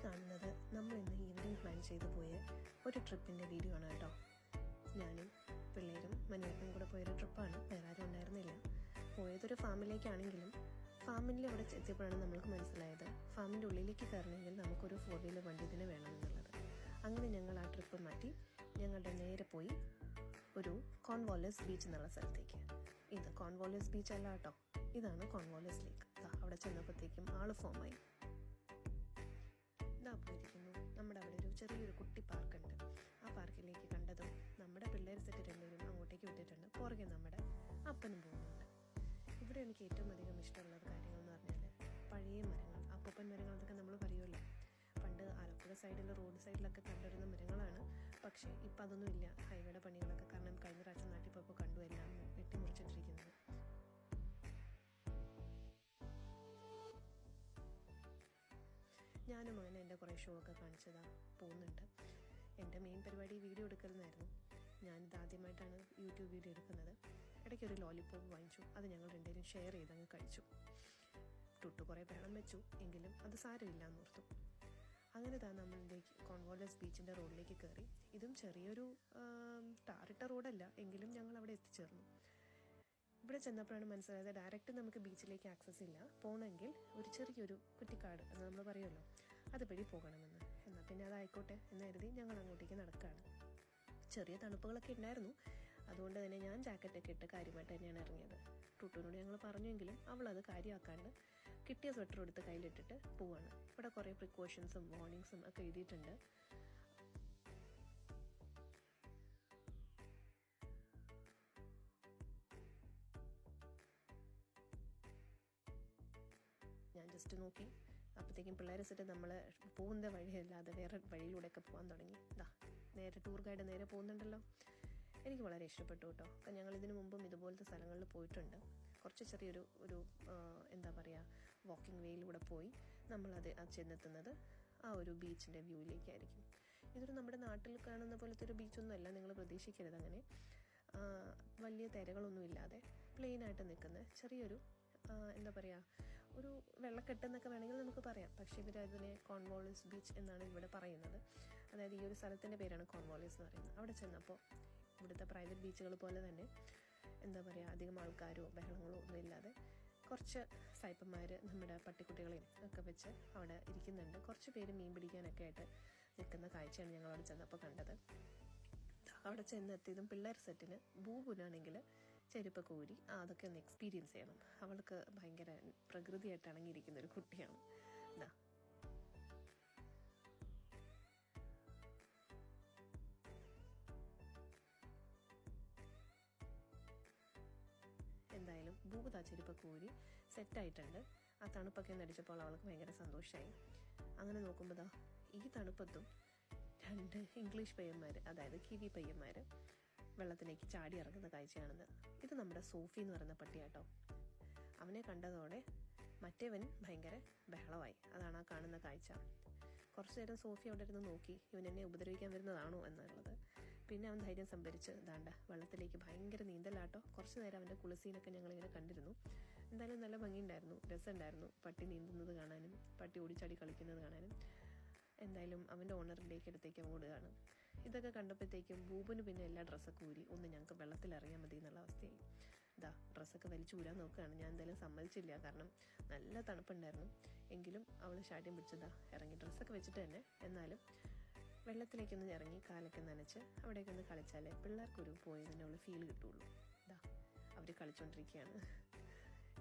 കാണുന്നത് നമ്മളിന്ന് evening plan ചെയ്തു പോയ ഒരു ട്രിപ്പിൻ്റെ വീഡിയോ ആണ് കേട്ടോ. ഞാനും പിള്ളേരും മനുവേട്ടനും കൂടെ പോയൊരു ട്രിപ്പാണ്. വേറെ ആരും ഉണ്ടായിരുന്നില്ല. പോയതൊരു ഫാമിലേക്കാണെങ്കിലും ഫാമിൻ്റെ അവിടെ എത്തിയപ്പോഴാണ് നമ്മൾക്ക് മനസ്സിലായത് ഫാമിൻ്റെ ഉള്ളിലേക്ക് കയറണമെങ്കിൽ നമുക്കൊരു 4 വീലർ വണ്ടി തന്നെ വേണമെന്നുള്ളത്. അങ്ങനെ ഞങ്ങൾ ആ ട്രിപ്പ് മാറ്റി ഞങ്ങളുടെ നേരെ പോയി ഒരു കോൺവാലസ് ബീച്ച് എന്നുള്ള സ്ഥലത്തേക്ക്. ഇത് കോൺവാലസ് ബീച്ച് അല്ല കേട്ടോ, ഇതാണ് കോൺവാലസ് ലേക്ക്. അവിടെ ചെന്നപ്പോഴത്തേക്കും ആള് ഫോമായി. ഇതാ പോയിരിക്കുന്നു. നമ്മുടെ അവിടെ ഒരു ചെറിയൊരു കുട്ടി പാർക്കുണ്ട്. ആ പാർക്കിലേക്ക് കണ്ടതും നമ്മുടെ പിള്ളേർ സെറ്റ് രണ്ടുപേരും അങ്ങോട്ടേക്ക് വിട്ടിട്ടുണ്ട്. പുറകെ നമ്മുടെ അപ്പനും പോകുന്നുണ്ട്. ഇവിടെ എനിക്ക് ഏറ്റവും അധികം ഇഷ്ടമുള്ള കാര്യങ്ങൾ എന്ന് പറഞ്ഞാൽ പഴയ മരങ്ങൾ, അപ്പൂപ്പൻ മരങ്ങൾ എന്നൊക്കെ നമ്മൾ പറയുമല്ലോ. പണ്ട് ആലപ്പുഴ സൈഡിൽ റോഡ് സൈഡിലൊക്കെ കണ്ടുവരുന്ന മരങ്ങളാണ്. പക്ഷേ ഇപ്പം അതൊന്നും ഇല്ല. ഹൈവേയുടെ പണികളൊക്കെ കാരണം കഴിഞ്ഞ പ്രാവശ്യം നാട്ടിൽ പോയപ്പോൾ കണ്ടു എല്ലാം വെട്ടിമുറിച്ചിട്ടിരിക്കുന്നത്. ഞാനും അങ്ങനെ എൻ്റെ കുറേ ഷോ ഒക്കെ കാണിച്ചതാ പോകുന്നുണ്ട്. എൻ്റെ മെയിൻ പരിപാടി വീഡിയോ എടുക്കലെന്നായിരുന്നു. ഞാനിത് ആദ്യമായിട്ടാണ് യൂട്യൂബ് വീഡിയോ എടുക്കുന്നത്. ഇടയ്ക്കൊരു ലോലിപോപ്പ് വാങ്ങിച്ചു. അത് ഞങ്ങൾ രണ്ടുപേരും ഷെയർ ചെയ്തങ്ങ് കഴിച്ചു. ടുട്ടു കുറേ ബഹളം വെച്ചു, എങ്കിലും അത് സാരമില്ല എന്നോർത്തു. അങ്ങനെ നമ്മളിലേക്ക് കോൺവാലസ് ബീച്ചിൻ്റെ റോഡിലേക്ക് കയറി. ഇതും ചെറിയൊരു ടാറിട്ട റോഡല്ല, എങ്കിലും ഞങ്ങൾ അവിടെ എത്തിച്ചേർന്നു. ഇവിടെ ചെന്നപ്പോഴാണ് മനസ്സിലായത് ഡയറക്റ്റ് നമുക്ക് ബീച്ചിലേക്ക് ആക്സസ് ഇല്ല. പോകണമെങ്കിൽ ഒരു ചെറിയൊരു കുറ്റിക്കാട് എന്ന് നമ്മൾ പറയുമല്ലോ, അതുവഴി പോകണമെന്ന്. എന്നാൽ പിന്നെ അതായിക്കോട്ടെ എന്ന് കരുതി ഞങ്ങൾ അങ്ങോട്ടേക്ക് നടക്കുകയാണ്. ചെറിയ തണുപ്പുകളൊക്കെ ഉണ്ടായിരുന്നു. അതുകൊണ്ട് തന്നെ ഞാൻ ജാക്കറ്റൊക്കെ ഇട്ട് കാര്യമായിട്ട് തന്നെയാണ് ഇറങ്ങിയത്. ടുട്ടുവിനോട് ഞങ്ങൾ പറഞ്ഞെങ്കിലും അവളത് കാര്യമാക്കാണ്ട് കിട്ടിയ സ്വെറ്റർ എടുത്ത് കയ്യിലിട്ടിട്ട് പോവാണ്. ഇവിടെ കുറേ പ്രിക്കോഷൻസും വാർണിങ്സും ഒക്കെ എഴുതിയിട്ടുണ്ട്. ഞാൻ ജസ്റ്റ് നോക്കി. അപ്പോഴത്തേക്കും പിള്ളേരെ സെറ്റ് നമ്മൾ പോകുന്ന വഴിയല്ലാതെ വേറെ വഴിയിലൂടെയൊക്കെ പോകാൻ തുടങ്ങി. നേരെ ടൂർ ഗൈഡ് നേരെ പോകുന്നുണ്ടല്ലോ. എനിക്ക് വളരെ ഇഷ്ടപ്പെട്ടു കേട്ടോ. അപ്പം ഞങ്ങൾ ഇതിനു മുമ്പും ഇതുപോലത്തെ സ്ഥലങ്ങളിൽ പോയിട്ടുണ്ട്. കുറച്ച് ചെറിയൊരു എന്താ പറയുക, വാക്കിംഗ് വേയിലൂടെ പോയി നമ്മളത് ചെന്നെത്തുന്നത് ആ ഒരു ബീച്ചിൻ്റെ വ്യൂയിലേക്കായിരിക്കും. ഇതൊരു നമ്മുടെ നാട്ടിൽ കാണുന്ന പോലത്തെ ഒരു ബീച്ചൊന്നും അല്ല, നിങ്ങൾ പ്രതീക്ഷിക്കരുത്. അങ്ങനെ വലിയ തിരകളൊന്നും ഇല്ലാതെ പ്ലെയിനായിട്ട് നിൽക്കുന്ന ചെറിയൊരു എന്താ പറയുക, ഒരു വെള്ളക്കെട്ട് എന്നൊക്കെ വേണമെങ്കിൽ നമുക്ക് പറയാം. പക്ഷേ ഇവരതിനെ കോൺവാലസ് ബീച്ച് എന്നാണ് ഇവിടെ പറയുന്നത്. അതായത് ഈ ഒരു സ്ഥലത്തിൻ്റെ പേരാണ് കോൺവാലസ് എന്ന് പറയുന്നത്. അവിടെ ചെന്നപ്പോൾ ഇവിടുത്തെ പ്രൈവറ്റ് ബീച്ചുകൾ പോലെ തന്നെ എന്താ പറയുക, അധികം ആൾക്കാരോ ബഹളങ്ങളോ ഒന്നും ഇല്ലാതെ കുറച്ച് സായിപ്പന്മാർ നമ്മുടെ പട്ടിക്കുട്ടികളെയും ഒക്കെ വെച്ച് അവിടെ ഇരിക്കുന്നുണ്ട്. കുറച്ച് പേര് മീൻ പിടിക്കാനൊക്കെ ആയിട്ട് നിൽക്കുന്ന കാഴ്ചയാണ് ഞങ്ങൾ അവിടെ ചെന്നപ്പോൾ കണ്ടത്. അവിടെ ചെന്നെത്തിയതും പിള്ളേർ സെറ്റിന് ബൂബുനാണെങ്കിൽ ചെരുപ്പ് കൂരി അതൊക്കെ ഒന്ന് എക്സ്പീരിയൻസ് ചെയ്യണം. അവൾക്ക് ഭയങ്കര പ്രകൃതിയായിട്ട് ഇണങ്ങിയിരിക്കുന്ന ഒരു കുട്ടിയാണ്. എന്തായാലും ബൂബ് ചെരുപ്പൊക്കെ ഊരി സെറ്റായിട്ടുണ്ട്. ആ തണുപ്പൊക്കെ നടിച്ചപ്പോൾ അവൾക്ക് ഭയങ്കര സന്തോഷമായി. അങ്ങനെ നോക്കുമ്പോൾ ഈ തണുപ്പത്തും 2 ഇംഗ്ലീഷ് പയ്യന്മാർ, അതായത് കിവി പയ്യന്മാർ വെള്ളത്തിലേക്ക് ചാടി ഇറങ്ങുന്ന കാഴ്ചയാണെന്ന്. ഇത് നമ്മുടെ സോഫി എന്ന് പറയുന്ന പട്ടിയാട്ടോ. അവനെ കണ്ടതോടെ മറ്റേവൻ ഭയങ്കര ബഹളമായി. അതാണ് ആ കാണുന്ന കാഴ്ച. കുറച്ചു നേരം സോഫി അവിടെ ഇരുന്ന് നോക്കി, ഇവൻ എന്നെ ഉപദ്രവിക്കാൻ വരുന്നതാണോ എന്നുള്ളത്. പിന്നെ അവൻ ധൈര്യം സംഭരിച്ച് വെള്ളത്തിലേക്ക് ഭയങ്കര നീന്തലാട്ടോ. കുറച്ചു നേരം അവൻ്റെ കുളിസീനൊക്കെ ഞങ്ങളിങ്ങനെ കണ്ടിരുന്നു. എന്തായാലും നല്ല ഭംഗിയുണ്ടായിരുന്നു, രസമുണ്ടായിരുന്നു പട്ടി നീന്തുന്നത് കാണാനും പട്ടി ഓടിച്ചാടി കളിക്കുന്നത് കാണാനും. എന്തായാലും അവൻ്റെ ഓണറിൻ്റെയൊക്കെ അടുത്തേക്ക് ഓടുകയാണ്. ഇതൊക്കെ കണ്ടപ്പോഴത്തേക്കും ബൂബിന് പിന്നെ എല്ലാ ഡ്രസ്സൊക്കെ ഊരി ഒന്ന് ഞങ്ങൾക്ക് വെള്ളത്തിലിറങ്ങിയാൽ മതി എന്നുള്ള അവസ്ഥയായി. ഡ്രസ്സൊക്കെ വലിച്ചൂരാൻ നോക്കുകയാണ്. ഞാൻ എന്തായാലും സമ്മതിച്ചില്ല, കാരണം നല്ല തണുപ്പുണ്ടായിരുന്നു. എങ്കിലും അവൾ ശാഠ്യം പിടിച്ചതാ ഇറങ്ങി ഡ്രസ്സൊക്കെ വെച്ചിട്ട് തന്നെ. എന്നാലും വെള്ളത്തിലേക്കൊന്ന് ഇറങ്ങി കാലൊക്കെ നനച്ച് അവിടേക്ക് ഒന്ന് കളിച്ചാലേ പിള്ളേർക്കൊരു പോയതിനുള്ള ഫീൽ കിട്ടുള്ളൂ. അവർ കളിച്ചുകൊണ്ടിരിക്കുകയാണ്.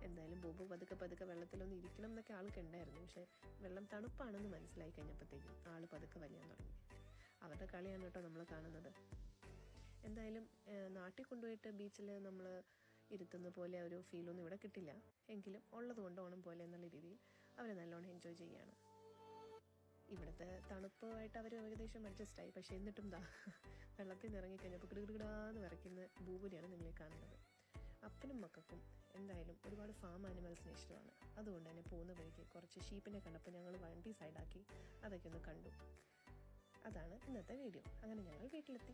എന്തായാലും ബോബു പതുക്കെ വെള്ളത്തിലൊന്നും ഇരിക്കണം എന്നൊക്കെ ആൾക്ക് ഉണ്ടായിരുന്നു. പക്ഷെ വെള്ളം തണുപ്പാണെന്ന് മനസ്സിലായി കഴിഞ്ഞപ്പോഴത്തേക്കും ആൾ പതുക്കെ വലിയാൻ തുടങ്ങി. അവരുടെ കളിയാണ് കേട്ടോ നമ്മൾ കാണുന്നത്. എന്തായാലും നാട്ടിൽ കൊണ്ടുപോയിട്ട് ബീച്ചിൽ നമ്മൾ ഇരുത്തുന്ന പോലെ ഒരു ഫീലൊന്നും ഇവിടെ കിട്ടില്ല. എങ്കിലും ഉള്ളത് കൊണ്ട് ഓണം പോലെ എന്നുള്ള രീതിയിൽ അവർ നല്ലോണം എൻജോയ് ചെയ്യുകയാണ്. ഇവിടുത്തെ തണുപ്പുമായിട്ട് അവർ ഏകദേശം അഡ്ജസ്റ്റായി. പക്ഷെ എന്നിട്ടും വെള്ളത്തിൽ നിന്ന് ഇറങ്ങിക്കഴിഞ്ഞപ്പോൾ കിടുകിടാന്ന് വിറയ്ക്കുന്ന ബൂബുനെയാണ് നിങ്ങളെ കാണുന്നത്. അപ്പനും മക്കൾക്കും എന്തായാലും ഒരുപാട് ഫാം ആനിമൽസിനെ ഇഷ്ടമാണ്. അതുകൊണ്ട് തന്നെ പോകുന്ന വഴിക്ക് കുറച്ച് ഷീപ്പിനെ കണ്ടപ്പോൾ ഞങ്ങൾ വണ്ടി സൈഡാക്കി അതൊക്കെ ഒന്ന് കണ്ടു. അതാണ് ഇന്നത്തെ വീഡിയോ. അങ്ങനെ ഞങ്ങൾ വീട്ടിലെത്തി.